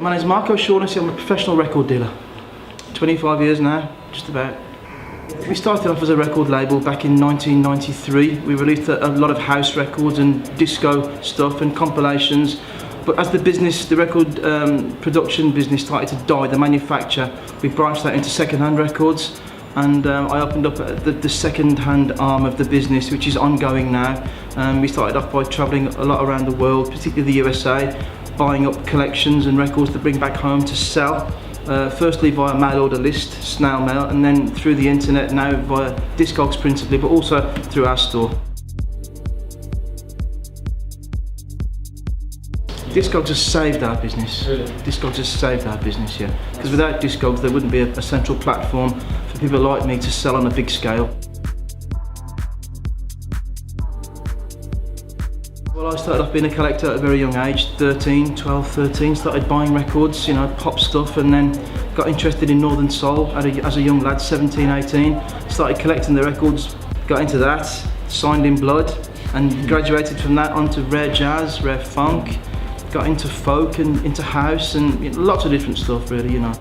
My name is Marco Shaughnessy. I'm a professional record dealer. 25 years now, just about. We started off as a record label back in 1993. We released a lot of house records and disco stuff and compilations. But as the record production business started to die, the manufacture, we branched out into second-hand records. And I opened up the second-hand arm of the business, which is ongoing now. We started off by travelling a lot around the world, particularly the USA, buying up collections and records to bring back home to sell. Firstly via mail order list, snail mail, and then through the internet, now via Discogs principally, but also through our store. Discogs has saved our business. Really? Discogs has saved our business, yeah. Because without Discogs there wouldn't be a central platform for people like me to sell on a big scale. Well, I started off being a collector at a very young age, 12, 13, started buying records, you know, pop stuff, and then got interested in Northern Soul as a young lad, 17, 18. Started collecting the records, got into that, signed in blood, and graduated from that onto rare jazz, rare funk, got into folk and into house, and you know, lots of different stuff really, you know.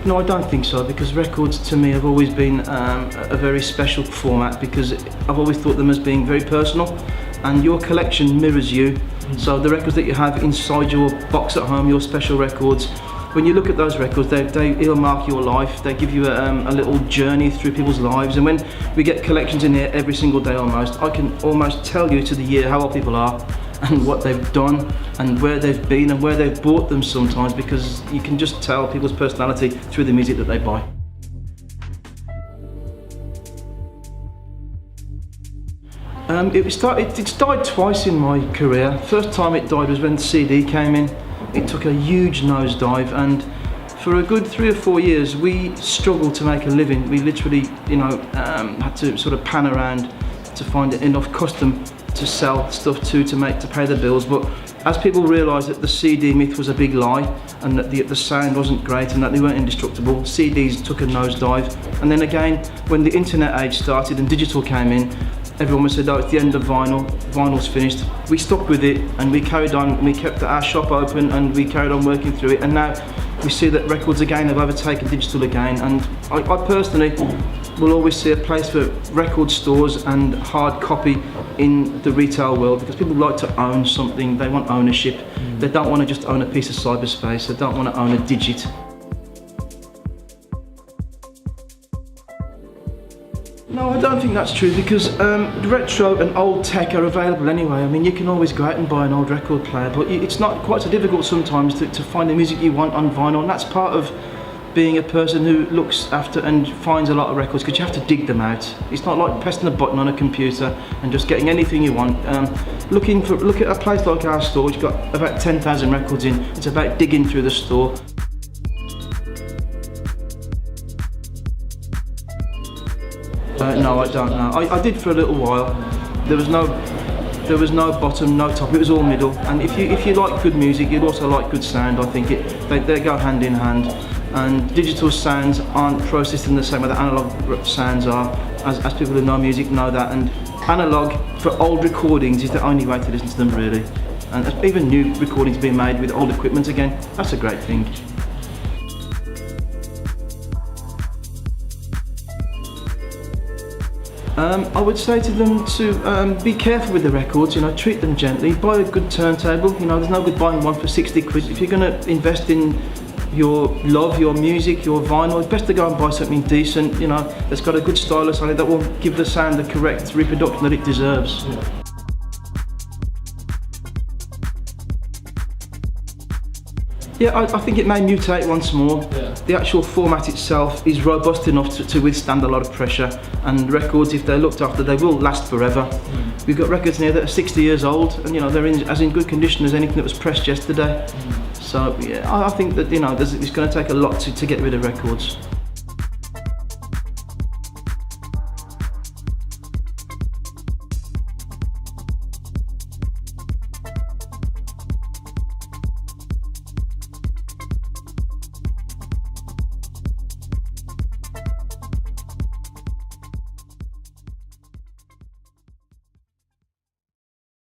No, I don't think so, because records to me have always been a very special format, because I've always thought them as being very personal, and your collection mirrors you. So the records that you have inside your box at home, your special records, when you look at those records, they earmark your life. They give you a little journey through people's lives. And when we get collections in here every single day almost, I can almost tell you to the year how old people are and what they've done and where they've been and where they've bought them sometimes, because you can just tell people's personality through the music that they buy. It's died twice in my career. First time it died was when the CD came in. It took a huge nosedive, and for a good 3 or 4 years we struggled to make a living. We literally, you know, had to sort of pan around to find enough custom to sell stuff to pay the bills. But as people realised that the CD myth was a big lie, and that the sound wasn't great and that they weren't indestructible, CDs took a nosedive. And then again, when the internet age started and digital came in, everyone said, oh, it's the end of vinyl, vinyl's finished. We stuck with it and we carried on, and we kept our shop open and we carried on working through it, and now we see that records again have overtaken digital again. And I personally will always see a place for record stores and hard copy in the retail world, because people like to own something. They want ownership. They don't want to just own a piece of cyberspace. They don't want to own a digit. No, I don't think that's true, because retro and old tech are available anyway. I mean, you can always go out and buy an old record player, but it's not quite so difficult sometimes to find the music you want on vinyl, and that's part of being a person who looks after and finds a lot of records, because you have to dig them out. It's not like pressing a button on a computer and just getting anything you want. Look at a place like our store, which got about 10,000 records in. It's about digging through the store. No, I don't know. I did for a little while. There was no bottom, no top. It was all middle. And if you like good music, you'd also like good sound. I think they go hand in hand. And digital sounds aren't processed in the same way that analogue sounds are. As people who know music know that. And analogue for old recordings is the only way to listen to them really. And even new recordings being made with old equipment again, that's a great thing. I would say to them to be careful with the records, you know, treat them gently, buy a good turntable. You know, there's no good buying one for 60 quid. If you're going to invest in your love, your music, your vinyl, it's best to go and buy something decent, you know, that's got a good stylus on it, that will give the sound the correct reproduction that it deserves. Yeah, I think it may mutate once more. Yeah. The actual format itself is robust enough to withstand a lot of pressure, and records, if they're looked after, they will last forever. We've got records in here that are 60 years old, and you know, they're as in good condition as anything that was pressed yesterday. So yeah, I think that, you know, it's going to take a lot to get rid of records.